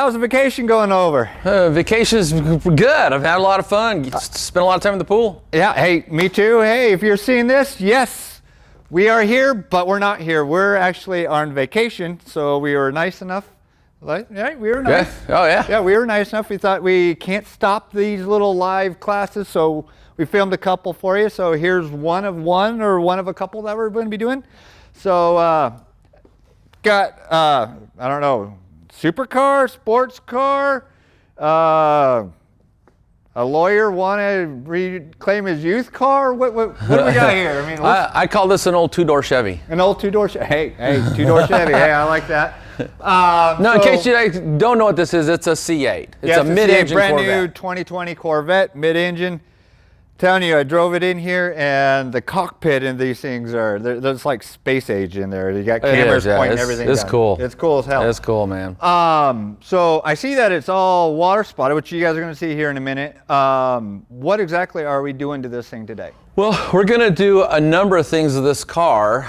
how's the vacation going over? Vacation's good. I've had a lot of fun. Spent a lot of time in the pool. Yeah, hey, me too. Hey, if you're seeing this, yes, we are here, but we're not here. We're actually on vacation, so we were nice enough. Yeah, we were nice. Yeah. Oh, yeah. Yeah, we were nice enough. We thought we can't stop these little live classes, so we filmed a couple for you. So here's one of a couple that we're going to be doing. So got, I don't know, supercar, sports car, a lawyer want to reclaim his youth car. What do we got here? I mean, I call this an old two-door Chevy. An old two-door Chevy. Hey, two-door Chevy. Hey, I like that. In case you don't know what this is, it's a C8. It's a mid-engine brand Corvette. new 2020 Corvette, mid-engine. Telling you, I drove it in here, and the cockpit in these things there's like space age in there. You got cameras pointing everything. It's down. cool. It's cool as hell. It's cool, man. So I see that it's all water spotted, which you guys are going to see here in a minute. What exactly are we doing to this thing today? Well, we're going to do a number of things with this car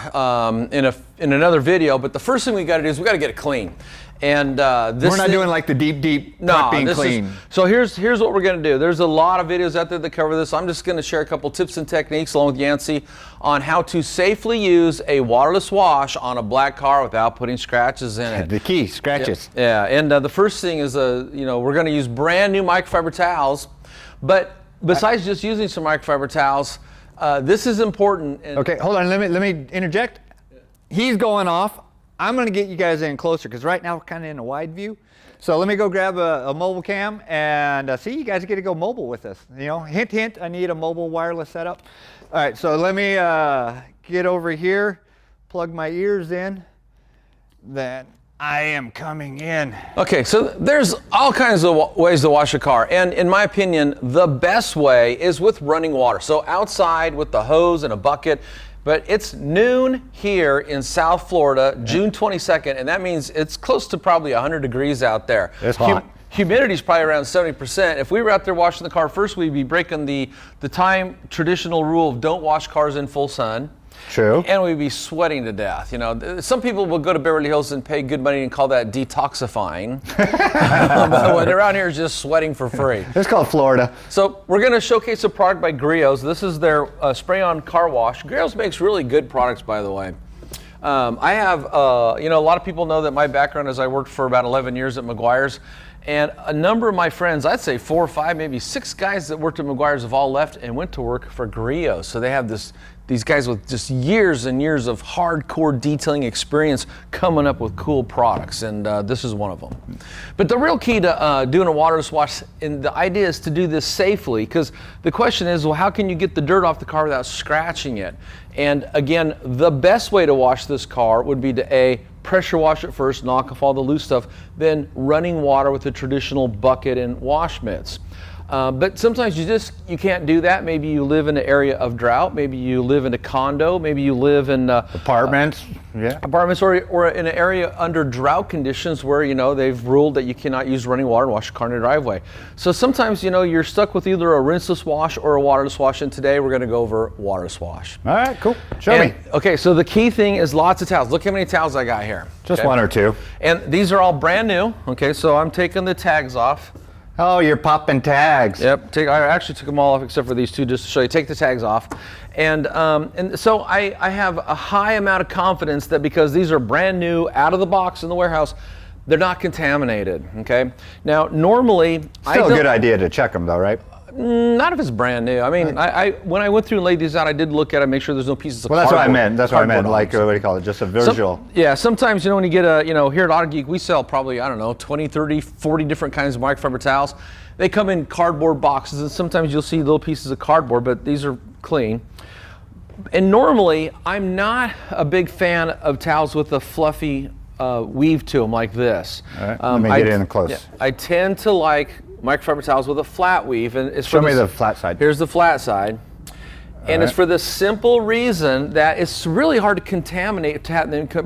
in another video, but the first thing we got to do is we got to get it clean. And we're not doing like the deep prepping clean. So here's what we're going to do. There's a lot of videos out there that cover this. I'm just going to share a couple tips and techniques along with Yancy on how to safely use a waterless wash on a black car without putting scratches in it. The key, scratches. Yeah, and the first thing is we're going to use brand new microfiber towels, but besides just using some microfiber towels, this is important. Okay, hold on. Let me interject. He's going off. I'm going to get you guys in closer because right now we're kind of in a wide view. So let me go grab a mobile cam and see, you guys get to go mobile with this. You know, hint, hint, I need a mobile wireless setup. All right, so let me get over here, plug my ears in, then I am coming in. Okay, so there's all kinds of ways to wash a car. And in my opinion, the best way is with running water. So outside with the hose and a bucket. But it's noon here in South Florida, June 22nd, and that means it's close to probably 100 degrees out there. It's hot. Humidity's probably around 70%. If we were out there washing the car first, we'd be breaking the time traditional rule of don't wash cars in full sun. True. And we'd be sweating to death. You know, some people will go to Beverly Hills and pay good money and call that detoxifying. But when they're around here, just sweating for free. It's called Florida. So we're going to showcase a product by Griot's. This is their spray-on car wash. Griot's makes really good products, by the way. I have, a lot of people know that my background is I worked for about 11 years at Meguiar's. And a number of my friends, I'd say 4 or 5, maybe 6 guys that worked at Meguiar's have all left and went to work for Griot's. So they have these guys with just years and years of hardcore detailing experience coming up with cool products, and this is one of them. But the real key to doing a waterless wash, and the idea is to do this safely, because the question is, well, how can you get the dirt off the car without scratching it? And again, the best way to wash this car would be to pressure wash it first, knock off all the loose stuff, then running water with a traditional bucket and wash mitts. But sometimes you can't do that. Maybe you live in an area of drought. Maybe you live in a condo. Maybe you live in apartments. Apartments, or in an area under drought conditions where they've ruled that you cannot use running water and wash your car in your driveway. So sometimes you're stuck with either a rinseless wash or a waterless wash. And today we're going to go over waterless wash. All right, cool. Show me. Okay, so the key thing is lots of towels. Look how many towels I got here. Just one or two. And these are all brand new. Okay, so I'm taking the tags off. Oh, you're popping tags. Yep, I actually took them all off except for these two just to show you. Take the tags off. And so I have a high amount of confidence that because these are brand new, out of the box in the warehouse, they're not contaminated, okay? Now, normally... Still a good idea to check them though, right? Not if it's brand new. I mean, when I went through and laid these out, I did look at it, make sure there's no pieces of cardboard. Well, that's what I meant. That's what I meant. Like, what do you call it? Just a visual. Sometimes, when you get here at Autogeek, we sell probably, 20, 30, 40 different kinds of microfiber towels. They come in cardboard boxes, and sometimes you'll see little pieces of cardboard, but these are clean. And normally, I'm not a big fan of towels with a fluffy weave to them like this. All right, let me get in close. Yeah, I tend to like microfiber towels with a flat weave. And Show me the flat side. Here's the flat side. And it's for the simple reason that it's really hard to contaminate.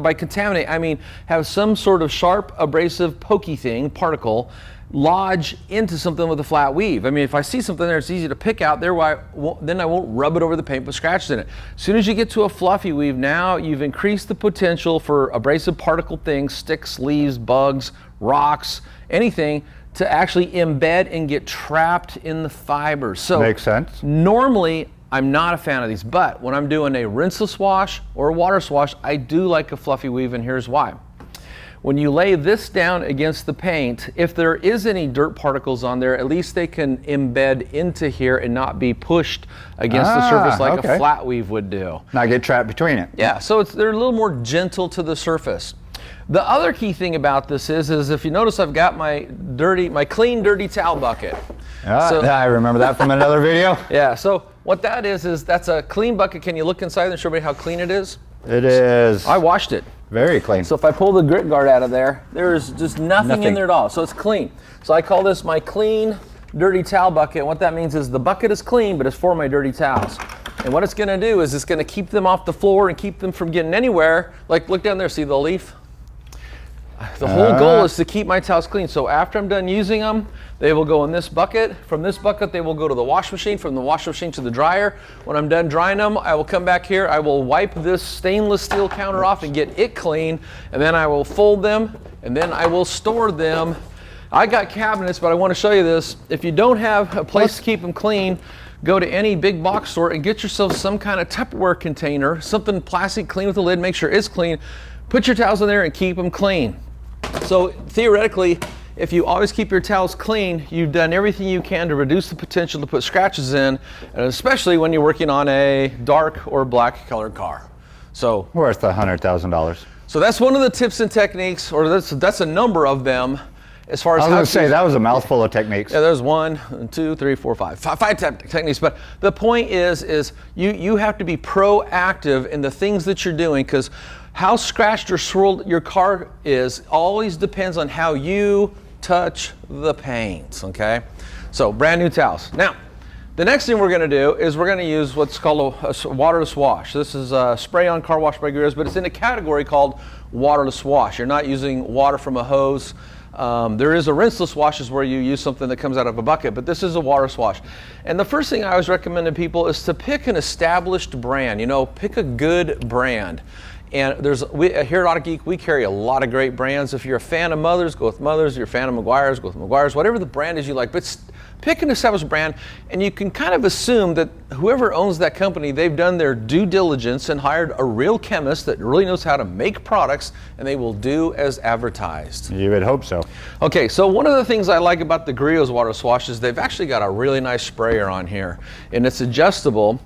By contaminate, I mean have some sort of sharp, abrasive, pokey thing, particle, lodge into something with a flat weave. I mean, if I see something there, it's easy to pick out. Then I won't rub it over the paint with scratches in it. As soon as you get to a fluffy weave, now you've increased the potential for abrasive particle things, sticks, leaves, bugs, rocks, anything, to actually embed and get trapped in the fibers. So makes sense. Normally, I'm not a fan of these, but when I'm doing a rinseless wash or a water wash, I do like a fluffy weave, and here's why. When you lay this down against the paint, if there is any dirt particles on there, at least they can embed into here and not be pushed against the surface like a flat weave would do. Not get trapped between it. Yeah, so they're a little more gentle to the surface. The other key thing about this is if you notice, I've got my clean, dirty towel bucket. I remember that from another video. Yeah, so what that is that's a clean bucket. Can you look inside and show me how clean it is? It is. I washed it. Very clean. So if I pull the grit guard out of there, there's just nothing in there at all. So it's clean. So I call this my clean, dirty towel bucket. And what that means is the bucket is clean, but it's for my dirty towels. And what it's gonna do is it's gonna keep them off the floor and keep them from getting anywhere. Like, look down there, see the leaf? The whole goal is to keep my towels clean. So after I'm done using them, they will go in this bucket. From this bucket, they will go to the wash machine. From the wash machine to the dryer. When I'm done drying them, I will come back here. I will wipe this stainless steel counter off and get it clean. And then I will fold them, and then I will store them. I got cabinets, but I want to show you this. If you don't have a place to keep them clean, go to any big box store and get yourself some kind of Tupperware container, something plastic, clean with the lid, make sure it's clean. Put your towels in there and keep them clean. So theoretically, if you always keep your towels clean, you've done everything you can to reduce the potential to put scratches in, and especially when you're working on a dark or black colored car. So worth $100,000. So that's one of the tips and techniques, or that's a number of them. As far as I was going to say, that was a mouthful of techniques. Yeah, there's 1, 2, 3, 4, 5 techniques. But the point is you have to be proactive in the things that you're doing, because how scratched or swirled your car is always depends on how you touch the paint, okay? So brand new towels. Now, the next thing we're gonna do is we're gonna use what's called a waterless wash. This is a spray-on car wash by Grillos, but it's in a category called waterless wash. You're not using water from a hose. There is a rinseless wash, is where you use something that comes out of a bucket, but this is a waterless wash. And the first thing I always recommend to people is to pick an established brand. You know, pick a good brand. And here at Autogeek, we carry a lot of great brands. If you're a fan of Mother's, go with Mother's. If you're a fan of Meguiar's, go with Meguiar's. Whatever the brand is you like, but pick an established brand, and you can kind of assume that whoever owns that company, they've done their due diligence and hired a real chemist that really knows how to make products, and they will do as advertised. You would hope so. Okay, so one of the things I like about the Grillos waterless wash is they've actually got a really nice sprayer on here, and it's adjustable,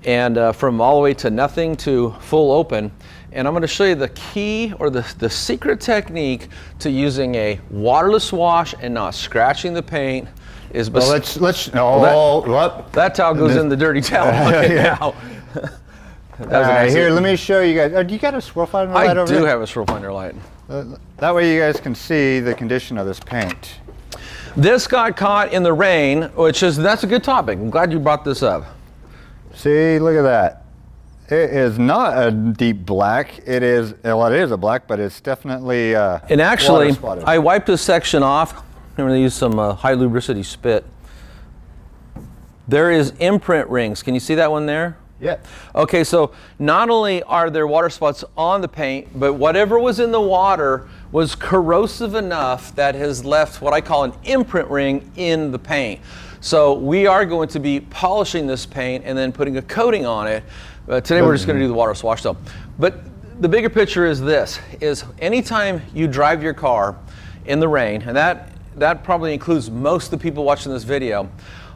and from all the way to nothing to full open. And I'm going to show you the key, or the secret technique to using a waterless wash and not scratching the paint is. Well, that towel goes in the dirty towel bucket now. Here, let me show you guys. Do you got a swirl finder light over there? I do have a swirl finder light. That way you guys can see the condition of this paint. This got caught in the rain, that's a good topic. I'm glad you brought this up. See, look at that. It is not a deep black. It is a black, but it's definitely and actually, water spotted. I wiped this section off. I'm going to use some high lubricity spit. There is imprint rings. Can you see that one there? Yeah. Okay, so not only are there water spots on the paint, but whatever was in the water was corrosive enough that has left what I call an imprint ring in the paint. So we are going to be polishing this paint and then putting a coating on it. Today we're just going to do the waterless wash though. But the bigger picture is this, is anytime you drive your car in the rain, and that probably includes most of the people watching this video,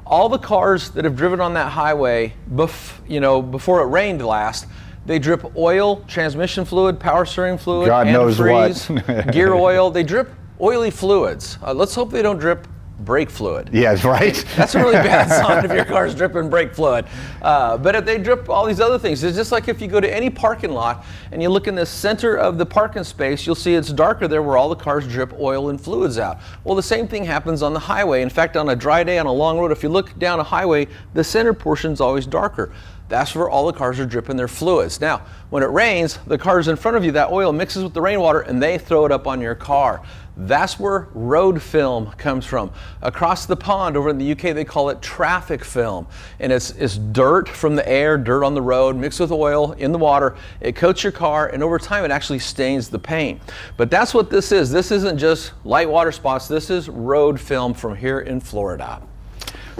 all the cars that have driven on that highway before it rained last, they drip oil, transmission fluid, power steering fluid, God knows antifreeze, gear oil. They drip oily fluids. Let's hope they don't drip brake fluid. Yeah, right. That's a really bad sign if your car's dripping brake fluid. But if they drip all these other things, it's just like if you go to any parking lot and you look in the center of the parking space, you'll see it's darker there where all the cars drip oil and fluids out. Well, the same thing happens on the highway. In fact, on a dry day on a long road, if you look down a highway, the center portion's always darker. That's where all the cars are dripping their fluids. Now, when it rains, the cars in front of you, that oil mixes with the rainwater and they throw it up on your car. That's where road film comes from. Across the pond over in the UK, they call it traffic film. And it's dirt from the air, dirt on the road, mixed with oil in the water. It coats your car, and over time it actually stains the paint. But that's what this is. This isn't just light water spots. This is road film from here in Florida.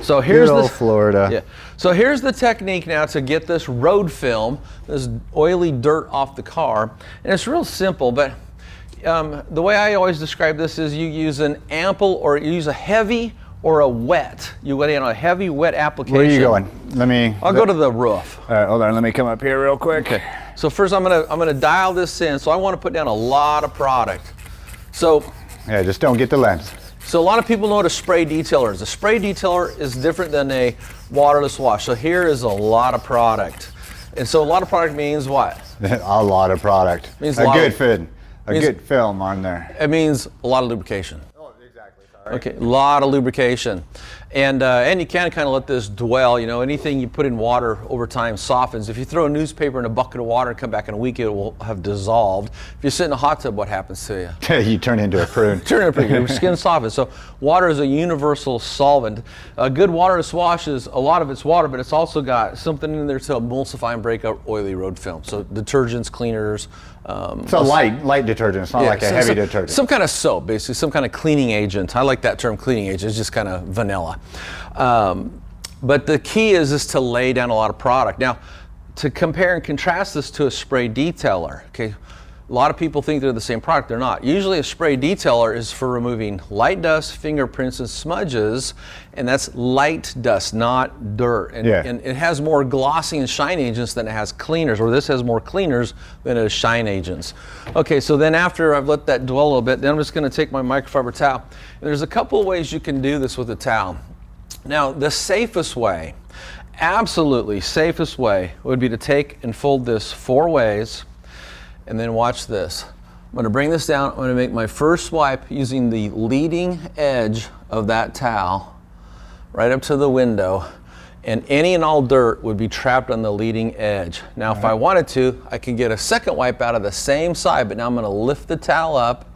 So here's Good old Florida. Yeah. So here's the technique now to get this road film, this oily dirt off the car. And it's real simple, but the way I always describe this is you use an ample, or you use a heavy or a wet. You went in on a heavy, wet application. Where are you going? I'll go to the roof. All right, hold on. Let me come up here real quick. Okay. So first I'm gonna dial this in. So I want to put down a lot of product. So yeah, just don't get the lens. So a lot of people know what a spray detailer is. A spray detailer is different than a waterless wash. So here is a lot of product. And so a lot of product means what? A lot of product. Means a good fit. A good film on there. It means a lot of lubrication. Oh, exactly. Sorry. Okay, a lot of lubrication. And you can kind of let this dwell. You know, anything you put in water over time softens. If you throw a newspaper in a bucket of water and come back in a week, it will have dissolved. If you sit in a hot tub, what happens to you? You turn into a prune. Your skin softens. So water is a universal solvent. A good waterless wash is, a lot of it's water, but it's also got something in there to emulsify and break up oily road film. So detergents, cleaners. So light detergent. It's not like a heavy detergent. Some kind of soap, basically, some kind of cleaning agent. I like that term, cleaning agent. It's just kind of vanilla. But the key is to lay down a lot of product. Now, to compare and contrast this to a spray detailer, okay, a lot of people think they're the same product. They're not. Usually a spray detailer is for removing light dust, fingerprints, and smudges, and that's light dust, not dirt. And, and it has more glossing and shine agents than it has cleaners, or this has more cleaners than it has shine agents. Okay, so then after I've let that dwell a little bit, then I'm just gonna take my microfiber towel. And there's a couple of ways you can do this with a towel. Now, the safest way, absolutely safest way, would be to take and fold this 4 ways. And then watch this. I'm going to bring this down. I'm going to make my first swipe using the leading edge of that towel right up to the window. And any and all dirt would be trapped on the leading edge. Now, if I wanted to, I can get a second wipe out of the same side, but now I'm going to lift the towel up,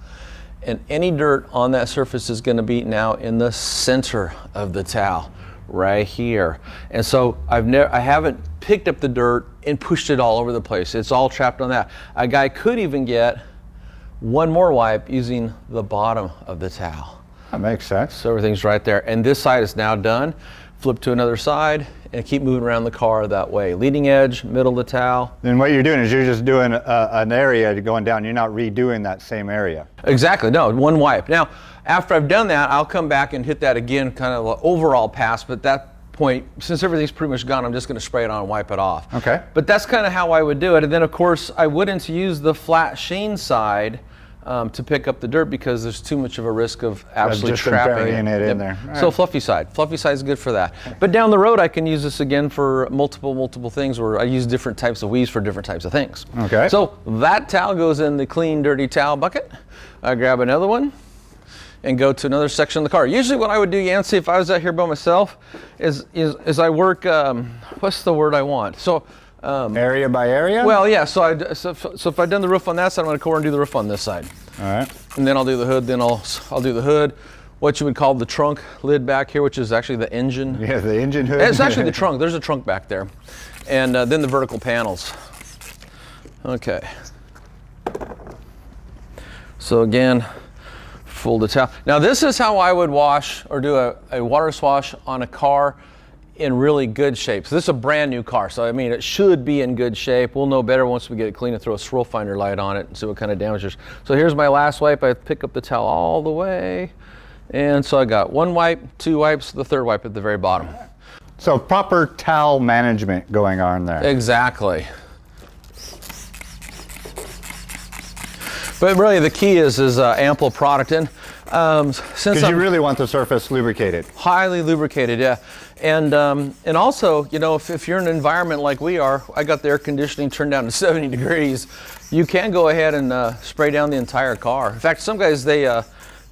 and any dirt on that surface is going to be now in the center of the towel, right here. And so I haven't picked up the dirt and pushed it all over the place. It's all trapped on that. A guy could even get one more wipe using the bottom of the towel. That makes sense. So everything's right there. And this side is now done. Flip to another side and keep moving around the car that way. Leading edge, middle of the towel. Then what you're doing is you're just doing an area going down. You're not redoing that same area. Exactly, no, one wipe. Now, after I've done that, I'll come back and hit that again, kind of an overall pass, but at that point, since everything's pretty much gone, I'm just gonna spray it on and wipe it off. Okay. But that's kind of how I would do it. And then of course, I wouldn't use the flat sheen side to pick up the dirt because there's too much of a risk of absolutely trapping it in there. So fluffy side is good for that. But down the road, I can use this again for multiple things where I use different types of weaves for different types of things. Okay. So that towel goes in the clean, dirty towel bucket. I grab another one and go to another section of the car. Usually what I would do, Yancy, if I was out here by myself, is I work, what's the word I want? So, area by area? Well, yeah, so if I've done the roof on that side, I'm gonna come over and do the roof on this side. All right. And then I'll do the hood, then I'll do the hood, what you would call the trunk lid back here, which is actually the engine. Yeah, the engine hood. It's actually the trunk, there's a trunk back there. And then the vertical panels. Okay. So again, fold the towel. Now this is how I would wash or do a waterless wash on a car in really good shape. So this is a brand new car, so I mean it should be in good shape. We'll know better once we get it clean and throw a swirl finder light on it and see what kind of damage there's. So here's my last wipe. I pick up the towel all the way, and so I got one wipe, 2 wipes, the 3rd wipe at the very bottom. So proper towel management going on there. Exactly. But really the key is ample product in. Because you really want the surface lubricated. Highly lubricated, yeah. And also, you know, if you're in an environment like we are, I got the air conditioning turned down to 70 degrees, you can go ahead and spray down the entire car. In fact, some guys, they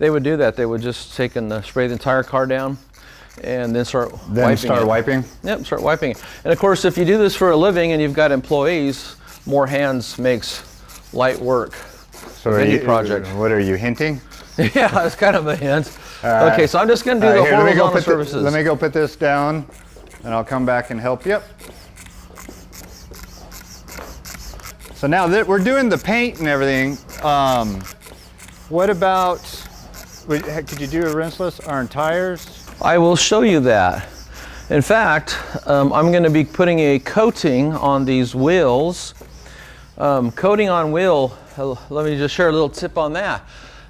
would do that. They would just take and spray the entire car down. and then start wiping. Yep, start wiping it. And of course, if you do this for a living and you've got employees, more hands makes light work. So any project. What are you hinting? Yeah, it's kind of a hint. Right. Okay, so I'm just going to do the horizontal surfaces. Let me go put this down, and I'll come back and help you. So now that we're doing the paint and everything, what about, could you do a rinseless on tires? I will show you that. In fact, I'm going to be putting a coating on these wheels. Coating on wheel, let me just share a little tip on that.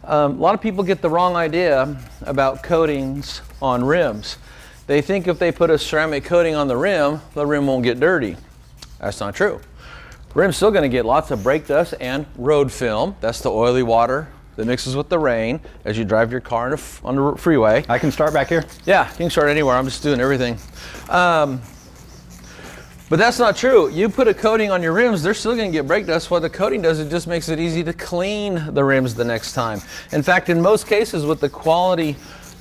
A lot of people get the wrong idea about coatings on rims. They think if they put a ceramic coating on the rim won't get dirty. That's not true. Rim's still going to get lots of brake dust and road film. That's the oily water that mixes with the rain as you drive your car on the freeway. I can start back here? Yeah, you can start anywhere. I'm just doing everything. But that's not true. You put a coating on your rims, they're still going to get brake dust. What the coating does, it just makes it easy to clean the rims the next time. In fact, in most cases with the quality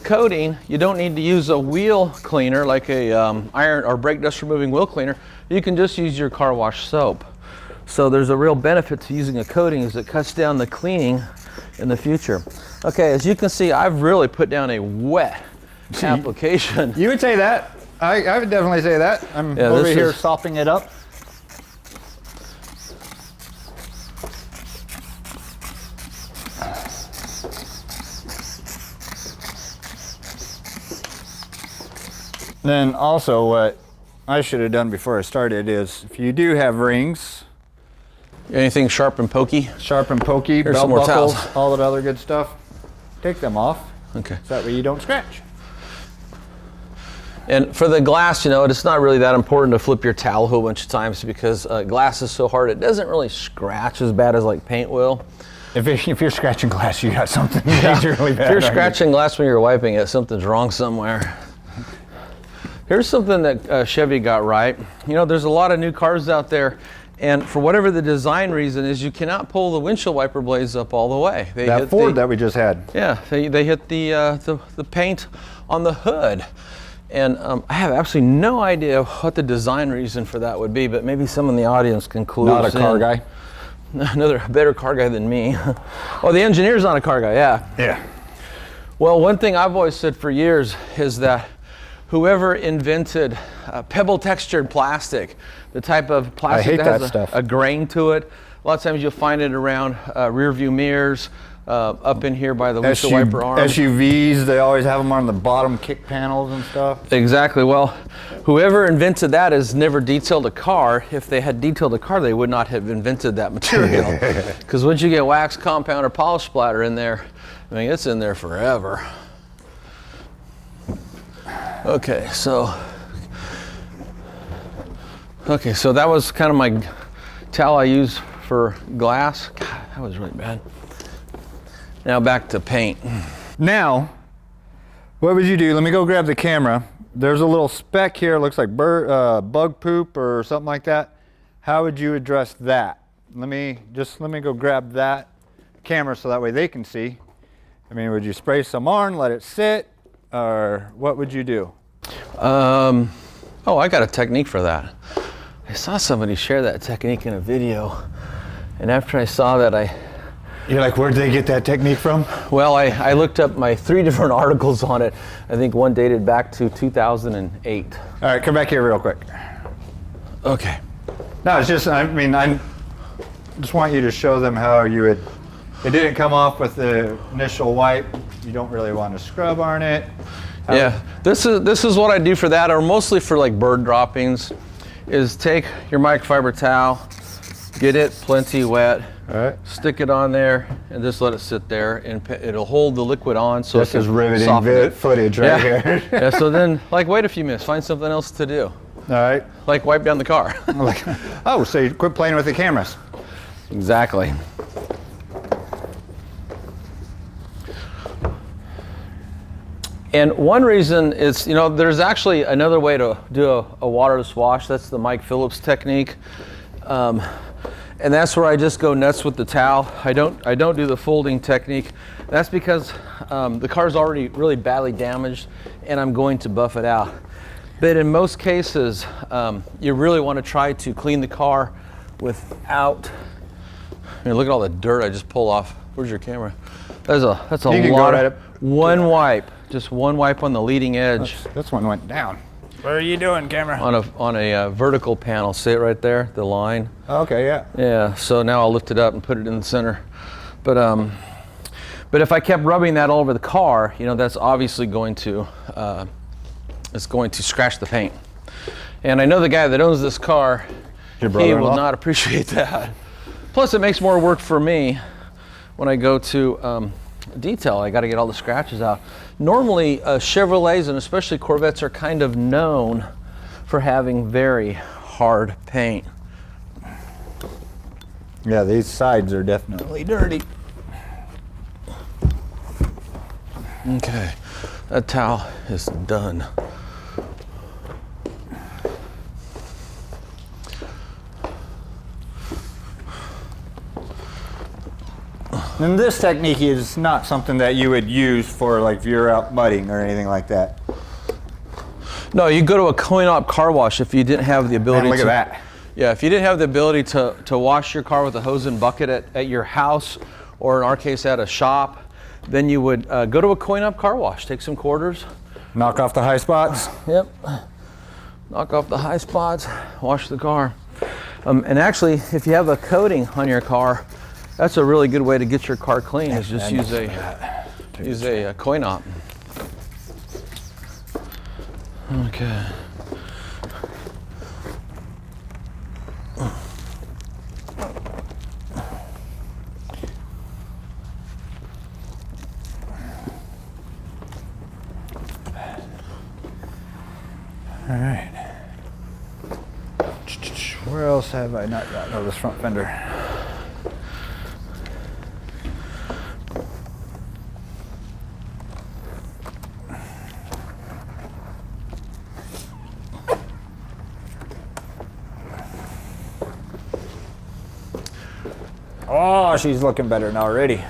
coating, you don't need to use a wheel cleaner like a iron or brake dust removing wheel cleaner. You can just use your car wash soap. So there's a real benefit to using a coating, as it cuts down the cleaning in the future. Okay, as you can see, I've really put down a wet application. You would say that. I would definitely say that. I'm over here sopping it up. Then also what I should have done before I started is, if you do have rings, anything sharp and pokey? Sharp and pokey, Here's belt some more buckles, towels. all that other good stuff, take them off. Okay. So that way you don't scratch. And for the glass, you know, it's not really that important to flip your towel a whole bunch of times, because glass is so hard, it doesn't really scratch as bad as like paint will. If you're scratching glass, you got something majorly bad. If you're scratching glass when you're wiping it, something's wrong somewhere. Here's something that Chevy got right. You know, there's a lot of new cars out there, and for whatever the design reason is, you cannot pull the windshield wiper blades up all the way. That Ford that we just had. Yeah, they hit the paint on the hood. And I have absolutely no idea what the design reason for that would be, but maybe someone in the audience can clue Not us a car in. guy. Another better car guy than me. Oh, the engineer's not a car guy, yeah. Yeah. Well, one thing I've always said for years is that whoever invented pebble textured plastic, the type of plastic that has a grain to it, a lot of times you'll find it around rear view mirrors, up in here by the windshield wiper arm. SUVs, they always have them on the bottom kick panels and stuff. Exactly. Well, whoever invented that has never detailed a car. If they had detailed a car, they would not have invented that material. Because once you get wax, compound, or polish splatter in there, I mean, it's in there forever. Okay, so that was kind of my towel I use for glass. God, that was really bad. Now back to paint. Now, what would you do? Let me go grab the camera. There's a little speck here, it looks like bug poop or something like that. How would you address that? Let me go grab that camera so that way they can see. I mean, would you spray some on, let it sit, or what would you do? Oh, I got a technique for that. I saw somebody share that technique in a video, and after I saw that, You're like, where'd they get that technique from? Well, I looked up my 3 different articles on it. I think one dated back to 2008. All right, come back here real quick. Okay. No, it's just, I mean, I just want you to show them how you would, it didn't come off with the initial wipe. You don't really want to scrub on it. Yeah, this is what I do for that, or mostly for like bird droppings, is take your microfiber towel, get it plenty wet, all right, stick it on there, and just let it sit there, and it'll hold the liquid on. So this is riveting footage right here. Yeah, so then, like, wait a few minutes, find something else to do. All right. Like wipe down the car. Oh, so you quit playing with the cameras. Exactly. And one reason is, you know, there's actually another way to do a waterless wash. That's the Phillips technique. And that's where I just go nuts with the towel. I don't do the folding technique. That's because the car's already really badly damaged and I'm going to buff it out. But in most cases, you really want to try to clean the car without, I mean, look at all the dirt I just pulled off. Where's your camera? That's a lot of, one wipe, just one wipe on the leading edge. This one went down. What are you doing, camera? On a vertical panel, see it right there, the line? Okay, yeah. Yeah, so now I'll lift it up and put it in the center. But if I kept rubbing that all over the car, you know, that's obviously going to, it's going to scratch the paint. And I know the guy that owns this car, he will not appreciate that. Plus it makes more work for me when I go to detail. I got to get all the scratches out. Normally Chevrolets and especially Corvettes are kind of known for having very hard paint. Yeah, these sides are definitely dirty. Okay, that towel is done. And this technique is not something that you would use for like if you're out mudding or anything like that. No, you go to a coin-op car wash if you didn't have the ability Man, look at that. Yeah, if you didn't have the ability to wash your car with a hose and bucket at your house, or in our case at a shop, then you would go to a coin-op car wash, take some quarters. Knock off the high spots. Yep. Knock off the high spots, wash the car. And actually, if you have a coating on your car, that's a really good way to get your car clean, is just use a coin-op. Okay. All right. Where else have I not gotten? Oh, this front fender. Oh, she's looking better now already.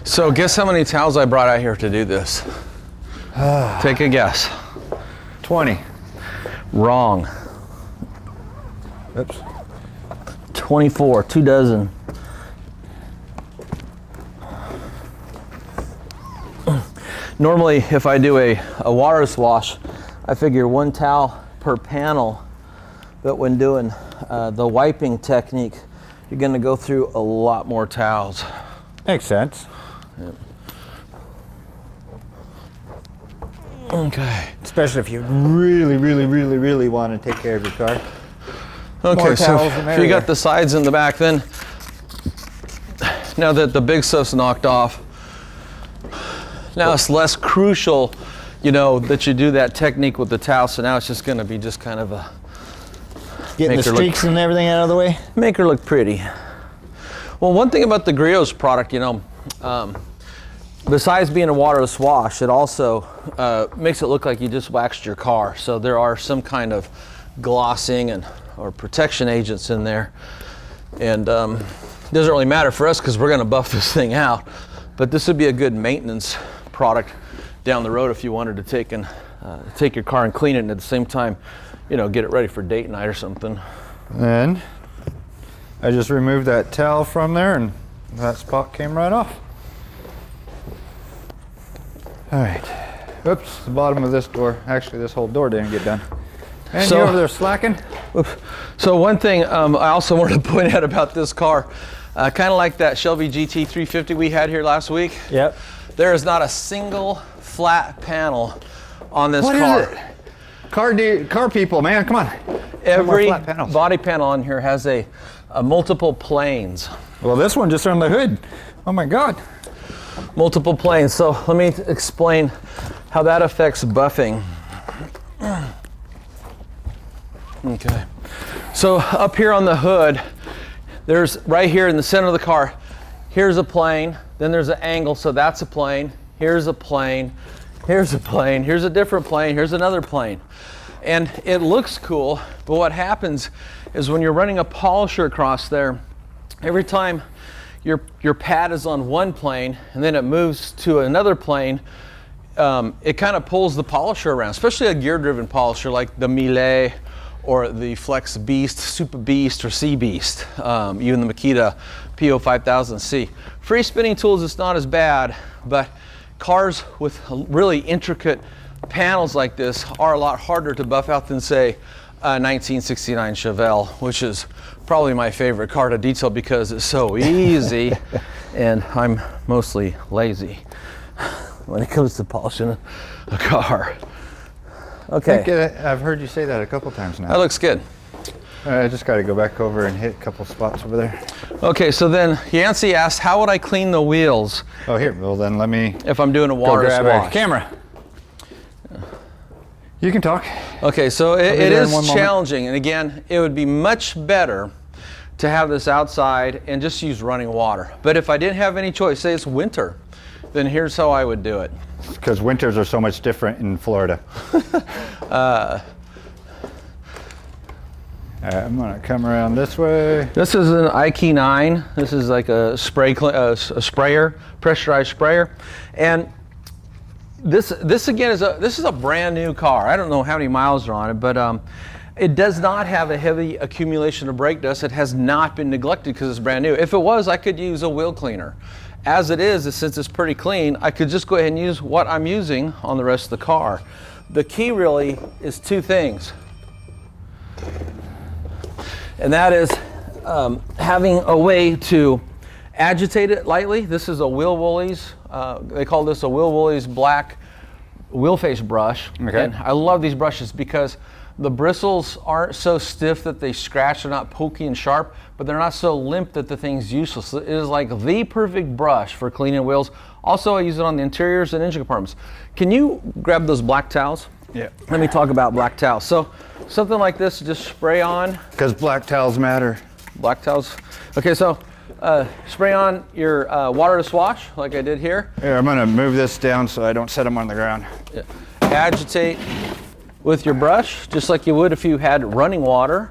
So guess how many towels I brought out here to do this? Take a guess. 20. Wrong. Oops. 24, 2 dozen. Normally, if I do a waterless wash, I figure 1 towel per panel, but when doing the wiping technique, you're gonna go through a lot more towels. Makes sense. Yep. Okay. Especially if you really want to take care of your car. Okay, so if you got the sides and the back, then now that the big stuff's knocked off, now it's less crucial, you know, that you do that technique with the towel. So now it's just going to be just kind of a getting the streaks and everything out of the way. Make her look pretty. Well, one thing about the Griot's product, you know, besides being a waterless wash, it also makes it look like you just waxed your car. So there are some kind of glossing or protection agents in there. And it doesn't really matter for us because we're going to buff this thing out. But this would be a good maintenance product down the road if you wanted to take your car and clean it and at the same time, you know, get it ready for date night or something. And I just removed that towel from there and that spot came right off. All right. Oops, the bottom of this door. Actually, this whole door didn't get done. And you over there slacking? Oops. So one thing I also wanted to point out about this car, kind of like that Shelby GT 350 we had here last week. Yep. There is not a single flat panel on this car. What is it? Car people, man, come on. Every body panel on here has a multiple planes. Well, this one just on the hood. Oh my God. Multiple planes. So let me explain how that affects buffing. Okay. So up here on the hood, there's right here in the center of the car, here's a plane, then there's an angle, so that's a plane, here's a plane, here's a plane, here's a different plane, here's another plane. And it looks cool, but what happens is when you're running a polisher across there, every time your pad is on one plane and then it moves to another plane, it kind of pulls the polisher around, especially a gear-driven polisher like the Miele or the Flex Beast, Super Beast, or Sea Beast, even the Makita PO5000C. Free spinning tools, it's not as bad, but cars with really intricate panels like this are a lot harder to buff out than, say, a 1969 Chevelle, which is probably my favorite car to detail because it's so easy, and I'm mostly lazy when it comes to polishing a car. Okay. I've heard you say that a couple times now. That looks good. I just got to go back over and hit a couple spots over there. Okay, so then Yancy asked, how would I clean the wheels? Oh, here. Well, then let me. If I'm doing a water grab wash. a camera. You can talk. Okay, so it is challenging, and again, it would be much better to have this outside and just use running water. But if I didn't have any choice, say it's winter, then here's how I would do it. Because winters are so much different in Florida. I'm gonna come around this way. This is an IKEY 9. This is like a sprayer, pressurized sprayer, and this again is a brand new car. I don't know how many miles are on it, but it does not have a heavy accumulation of brake dust. It has not been neglected because it's brand new. If it was, I could use a wheel cleaner. As it is, since it's pretty clean, I could just go ahead and use what I'm using on the rest of the car. The key really is two things. And that is having a way to agitate it lightly. This is a Will Woolies. They call this a Will Woolies black wheel face brush. Okay. And I love these brushes because the bristles aren't so stiff that they scratch. They're not pokey and sharp, but they're not so limp that the thing's useless. It is like the perfect brush for cleaning wheels. Also, I use it on the interiors and engine compartments. Can you grab those black towels? Yeah. Let me talk about black towels. So something like this, just spray on. Because black towels matter. Black towels. Okay, so spray on your waterless wash like I did here. Here, I'm gonna move this down so I don't set them on the ground. Yeah. Agitate with your brush, just like you would if you had running water.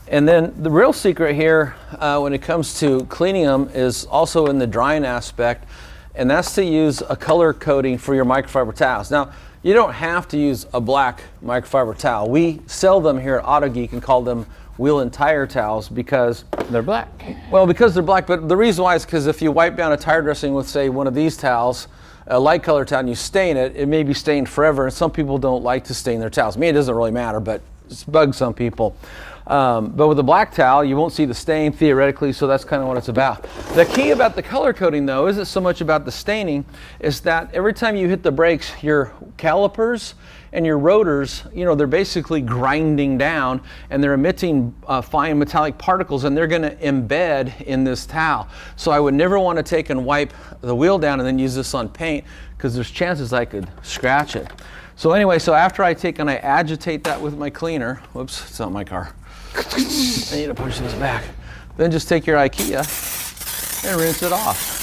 And then the real secret here when it comes to cleaning them is also in the drying aspect, and that's to use a color coating for your microfiber towels. Now, you don't have to use a black microfiber towel. We sell them here at Autogeek and call them wheel and tire towels because they're black. Well, because they're black, but the reason why is because if you wipe down a tire dressing with, say, one of these towels, a light color towel, and you stain it, it may be stained forever, and some people don't like to stain their towels. Me, it doesn't really matter, but it bugs some people. But with a black towel, you won't see the stain theoretically, so that's kind of what it's about. The key about the color coating, though, isn't so much about the staining, is that every time you hit the brakes, your calipers and your rotors, you know, they're basically grinding down and they're emitting fine metallic particles, and they're going to embed in this towel. So I would never want to take and wipe the wheel down and then use this on paint, because there's chances I could scratch it. So anyway, so after I take and I agitate that with my cleaner, whoops, it's not my car. I need to push this back. Then just take your IKEA and rinse it off.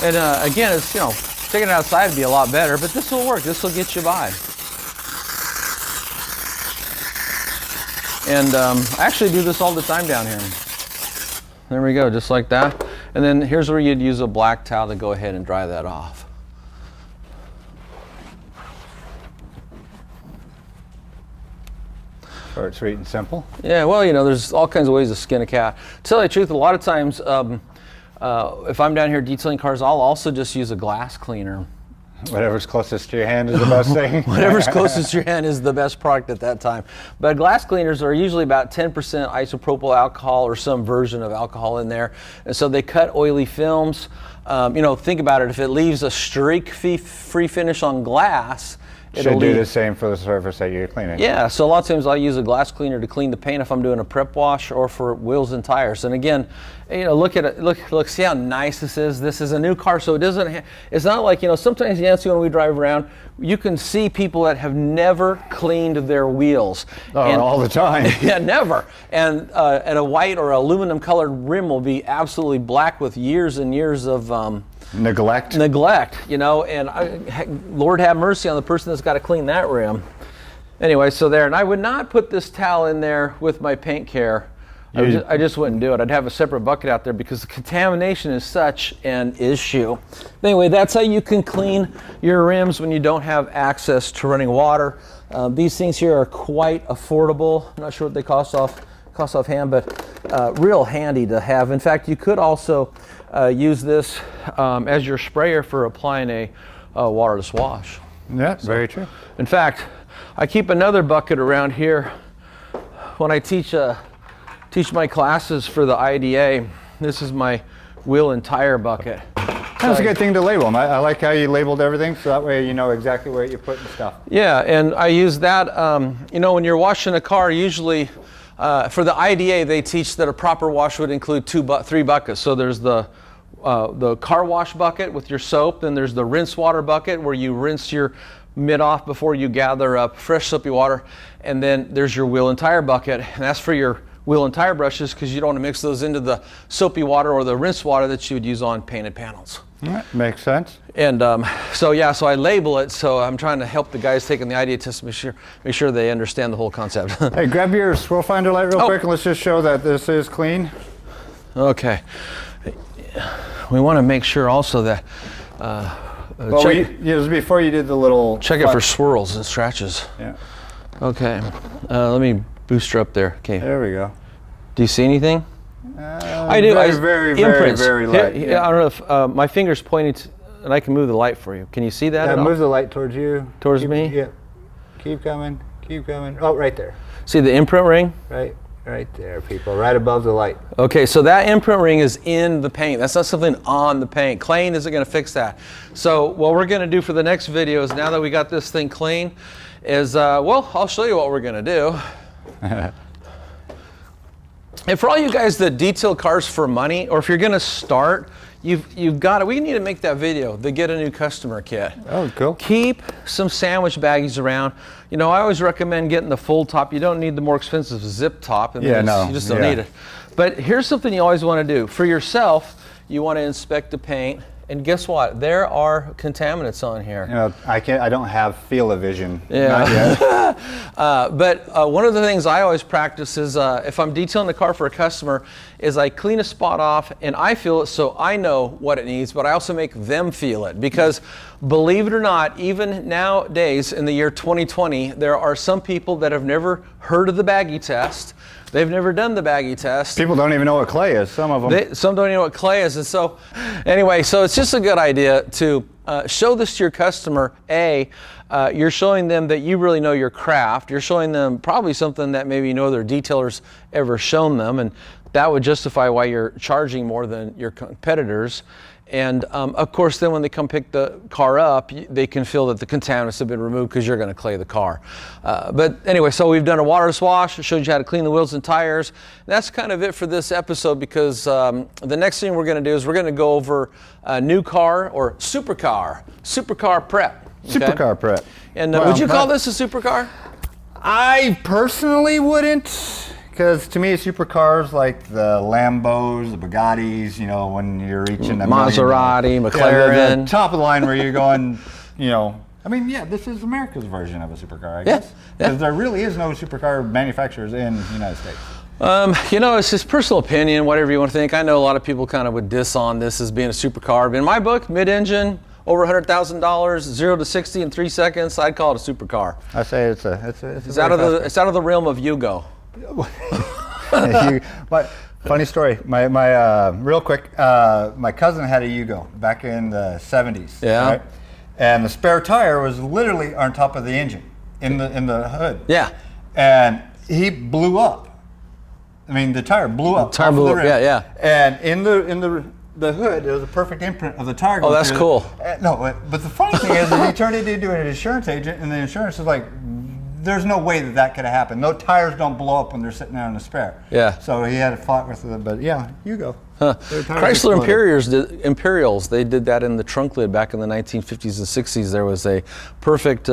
And again, it's, you know, taking it outside would be a lot better, but this will work. This will get you by. And I actually do this all the time down here. There we go, just like that. And then here's where you'd use a black towel to go ahead and dry that off. Short, sweet, and simple. Yeah, well, you know, there's all kinds of ways to skin a cat. To tell you the truth, a lot of times, if I'm down here detailing cars, I'll also just use a glass cleaner. Whatever's closest to your hand is the best thing. Whatever's closest to your hand is the best product at that time. But glass cleaners are usually about 10% isopropyl alcohol or some version of alcohol in there. And so they cut oily films. You know, think about it. If it leaves a streak-free finish on glass, should do the same for the surface that you're cleaning. Yeah, so a lot of times I'll use a glass cleaner to clean the paint if I'm doing a prep wash or for wheels and tires. And again, you know, look at it. Look, see how nice this is. This is a new car, so it doesn't. It's not like, you know, sometimes, Yancy, when we drive around, you can see people that have never cleaned their wheels. Oh, and, all the time. Yeah, never. And a white or aluminum colored rim will be absolutely black with years and years of Neglect. You know, and Lord have mercy on the person that's got to clean that rim. Anyway, so there, and I would not put this towel in there with my paint care. I just wouldn't do it. I'd have a separate bucket out there because the contamination is such an issue. Anyway, that's how you can clean your rims when you don't have access to running water. These things here are quite affordable. I'm not sure what they cost offhand, but real handy to have. In fact, you could also use this as your sprayer for applying a waterless wash. Yeah, very true. In fact, I keep another bucket around here when I teach my classes for the IDA. This is my wheel and tire bucket. That's a good thing to label them. I like how you labeled everything, so that way you know exactly where you're putting stuff. Yeah, and I use that, you know, when you're washing a car, usually for the IDA, they teach that a proper wash would include 3 buckets. So there's the car wash bucket with your soap, then there's the rinse water bucket where you rinse your mid off before you gather up fresh soapy water, and then there's your wheel and tire bucket, and that's for your wheel and tire brushes because you don't want to mix those into the soapy water or the rinse water that you would use on painted panels. Makes sense. And so I label it, so I'm trying to help the guys taking the IDA test make sure they understand the whole concept. Hey, grab your swirl finder light real quick and let's just show that this is clean. Okay. We want to make sure also that before you did the little check it for swirls and scratches. Yeah. Okay. Let me boost her up there. Okay. There we go. Do you see anything? I do. Very light. I don't know if my finger's pointing and I can move the light for you. Can you see that? Yeah, move the light towards you. Towards me? Yeah. Keep coming. Keep coming. Oh, right there. See the imprint ring? Right there, people. Right above the light. Okay, so that imprint ring is in the paint. That's not something on the paint. Claying isn't going to fix that. So what we're going to do for the next video is, now that we got this thing clean, is I'll show you what we're going to do. And for all you guys that detail cars for money, or if you're going to start, you've got it. We need to make that video, the Get a New Customer kit. Oh, cool. Keep some sandwich baggies around. You know, I always recommend getting the full top. You don't need the more expensive zip top. You just don't need it. But here's something you always want to do. For yourself, you want to inspect the paint. And guess what? There are contaminants on here. You know, I don't have field-of-vision. Yeah. But one of the things I always practice is if I'm detailing the car for a customer, is I clean a spot off and I feel it so I know what it needs, but I also make them feel it. Because believe it or not, even nowadays in the year 2020, there are some people that have never heard of the baggie test. They've never done the baggie test. People don't even know what clay is, some of them. Some don't even know what clay is. And so, anyway, so it's just a good idea to show this to your customer. You're showing them that you really know your craft. You're showing them probably something that maybe no other detailer's ever shown them, and that would justify why you're charging more than your competitors. And of course, then when they come pick the car up, they can feel that the contaminants have been removed because you're going to clay the car. But anyway, so we've done a waterless wash. It showed you how to clean the wheels and tires. That's kind of it for this episode, because the next thing we're going to do is we're going to go over a new car, or supercar prep. Okay? Supercar prep. And would you call this a supercar? I personally wouldn't. Because to me, supercars like the Lambos, the Bugattis, you know, when you're reaching a Maserati, McLaren. Yeah, the top of the line where you're going, you know, I mean, yeah, this is America's version of a supercar, I guess. Because there really is no supercar manufacturers in the United States. You know, it's just personal opinion, whatever you want to think. I know a lot of people kind of would diss on this as being a supercar. But in my book, mid-engine, over $100,000, 0 to 60 in 3 seconds, I'd call it a supercar. I say it's out of the realm of Yugo. But funny story. My real quick. My cousin had a Yugo back in the '70s. Yeah. Right? And the spare tire was literally on top of the engine, in the hood. Yeah. And he blew up. I mean, the tire blew up. The tire blew up. Yeah. And in the hood, there was a perfect imprint of the tire. Oh, that's cool. No, but the funny thing is, he turned it into an insurance agent, and the insurance was like, there's no way that could have happened. No tires don't blow up when they're sitting there in the spare. Yeah. So he had a fought with it, but yeah, Yugo. Chrysler Imperials, they did that in the trunk lid back in the 1950s and 60s. There was a perfect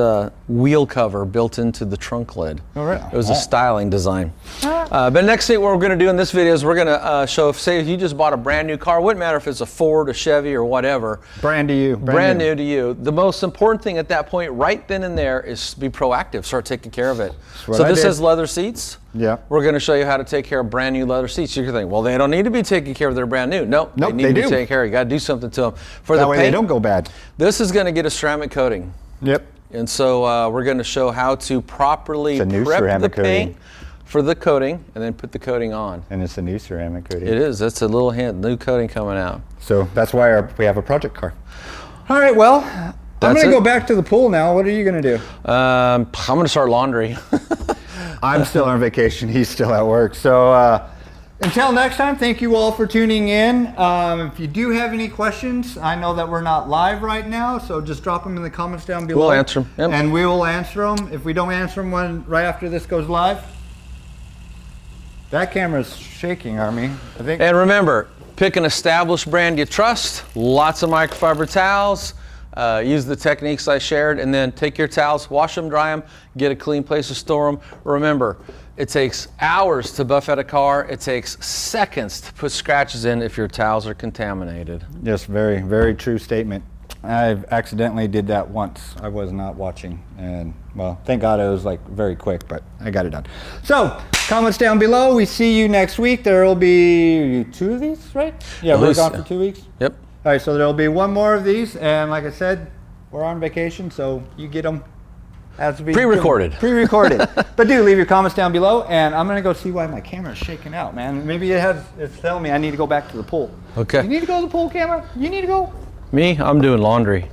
wheel cover built into the trunk lid. Oh, really? It was a styling design. But next thing what we're going to do in this video is we're going to show, say if you just bought a brand new car, wouldn't matter if it's a Ford, a Chevy, or whatever. Brand to you. Brand new to you. The most important thing at that point, right then and there, is be proactive. Start taking care of it. So this has leather seats. Yeah. We're going to show you how to take care of brand new leather seats. You're thinking, well, they don't need to be taken care of. They're brand new. Nope, they need to be taken care of. You got to do something to them. For that the way paint, they don't go bad. This is going to get a ceramic coating. Yep. And so we're going to show how to properly prep the paint for the coating and then put the coating on. And it's a new ceramic coating. It is. That's a little hint. New coating coming out. So that's why we have a project car. All right, well, I'm going to go back to the pool now. What are you going to do? I'm going to start laundry. I'm still on vacation. He's still at work. So until next time, thank you all for tuning in. If you do have any questions, I know that we're not live right now, so just drop them in the comments down below. We'll answer them. Yep. And we will answer them. If we don't answer them right after this goes live, that camera's shaking, Army. I think. And remember, pick an established brand you trust. Lots of microfiber towels. Use the techniques I shared, and then take your towels, wash them, dry them, get a clean place to store them. Remember, it takes hours to buff out a car. It takes seconds to put scratches in if your towels are contaminated. Yes, very, very true statement. I've accidentally did that once. I was not watching, and well, thank God it was like very quick, but I got it done. So, comments down below. We see you next week. There will be 2 of these, right? Yeah, we're gone for 2 weeks. Yep. All right, so there'll be 1 more of these, and like I said, we're on vacation, so you get them as we pre-recorded. Pre-recorded. But do leave your comments down below, and I'm gonna go see why my camera's shaking out, man. Maybe it's telling me I need to go back to the pool. Okay. You need to go to the pool, camera? You need to go? Me? I'm doing laundry.